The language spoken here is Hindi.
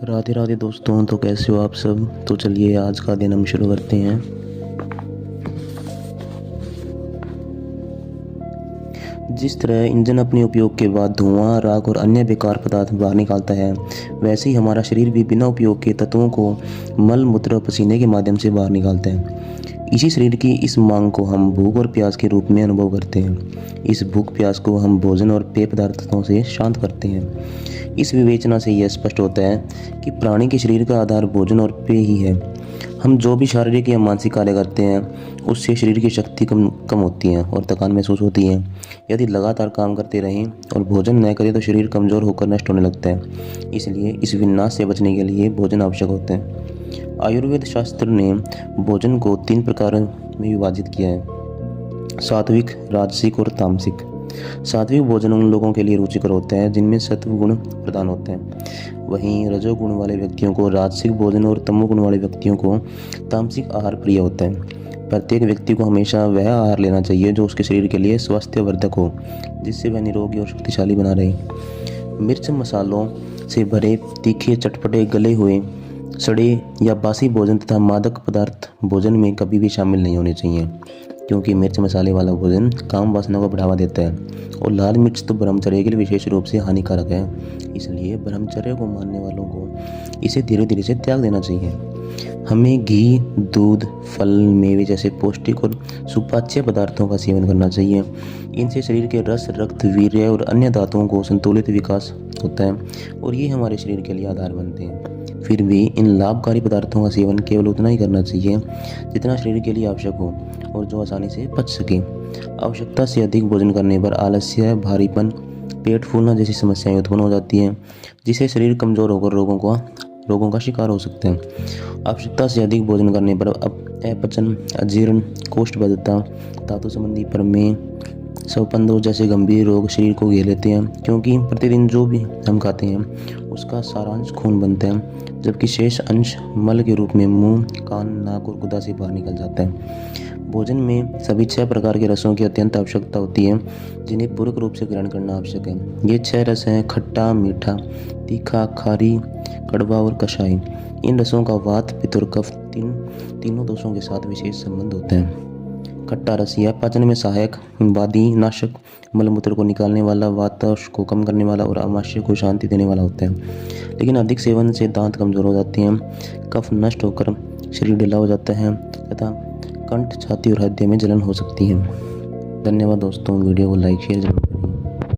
राधे राधे दोस्तों। तो कैसे हो आप सब। तो चलिए आज का दिन हम शुरू करते हैं। जिस तरह इंजन अपने उपयोग के बाद धुआं, राख और अन्य बेकार पदार्थ बाहर निकालता है, वैसे ही हमारा शरीर भी बिना उपयोग के तत्वों को मल मूत्र और पसीने के माध्यम से बाहर निकालता है। इसी शरीर की इस मांग को हम भूख और प्यास के रूप में अनुभव करते हैं। इस भूख प्यास को हम भोजन और पेय पदार्थों से शांत करते हैं। इस विवेचना से यह स्पष्ट होता है कि प्राणी के शरीर का आधार भोजन और पेय ही है। हम जो भी शारीरिक या मानसिक कार्य करते हैं उससे शरीर की शक्ति कम होती है और थकान महसूस होती है। यदि लगातार काम करते रहें और भोजन न करें तो शरीर कमज़ोर होकर नष्ट होने लगता है। इसलिए इस विनाश से बचने के लिए भोजन आवश्यक होता है। आयुर्वेद शास्त्र ने भोजन को 3 प्रकार में विभाजित किया है: सात्विक, राजसिक और तामसिक। सात्विक भोजन उन लोगों के लिए रुचिकर होता है जिनमें सत्व गुण प्रदान होते हैं। वहीं रजोगुण वाले व्यक्तियों को राजसिक भोजन और तमोगुण वाले व्यक्तियों को तामसिक आहार प्रिय होता है। प्रत्येक व्यक्ति को हमेशा वह आहार लेना चाहिए जो उसके शरीर के लिए स्वास्थ्यवर्धक हो, जिससे वह निरोगी और शक्तिशाली बना रहे। मिर्च मसालों से भरे, तीखे, चटपटे, गले हुए, सड़े या बासी भोजन तथा मादक पदार्थ भोजन में कभी भी शामिल नहीं होने चाहिए, क्योंकि मिर्च मसाले वाला भोजन काम वासना को बढ़ावा देता है और लाल मिर्च तो ब्रह्मचर्य के लिए विशेष रूप से हानिकारक है। इसलिए ब्रह्मचर्य को मानने वालों को इसे धीरे धीरे से त्याग देना चाहिए। हमें घी, दूध, फल, मेवे जैसे पौष्टिक और सुपाच्य पदार्थों का सेवन करना चाहिए। इनसे शरीर के रस, रक्त, वीर्य और अन्य धातुओं को संतुलित विकास होता है और ये हमारे शरीर के लिए आधार बनते हैं। फिर भी इन लाभकारी पदार्थों का सेवन केवल उतना ही करना चाहिए जितना शरीर के लिए आवश्यक हो और जो आसानी से पच सके। आवश्यकता से अधिक भोजन करने पर आलस्य, भारीपन, पेट फूलना जैसी समस्याएं उत्पन्न हो जाती हैं, जिससे शरीर कमज़ोर होकर रोगों का शिकार हो सकते हैं। आवश्यकता से अधिक भोजन करने पर अपचन, अजीर्ण, कोष्ठबद्धता, धातु संबंधी प्रमेह, संपंदोष जैसे गंभीर रोग शरीर को घेर लेते हैं, क्योंकि प्रतिदिन जो भी हम खाते हैं उसका सारांश खून बनता है, जबकि शेष अंश मल के रूप में मुंह, कान, नाक और गुदा से बाहर निकल जाता है। भोजन में सभी 6 प्रकार के रसों की अत्यंत आवश्यकता होती है, जिन्हें पूरक रूप से ग्रहण करना आवश्यक है। ये 6 रस हैं: खट्टा, मीठा, तीखा, खारी, कड़वा और कषाय। इन रसों का वात, पित्त और कफ तीनों दोषों के साथ विशेष संबंध होता है। खट्टा रस यह पाचन में सहायक, वादी नाशक, मलमूत्र को निकालने वाला, वातश को कम करने वाला और आमाशय को शांति देने वाला होता है। लेकिन अधिक सेवन से दांत कमजोर हो जाते हैं, कफ नष्ट होकर शरीर ढीला हो जाता है तथा कंठ, छाती और हृदय में जलन हो सकती है। धन्यवाद दोस्तों। वीडियो को लाइक शेयर जरूर करें।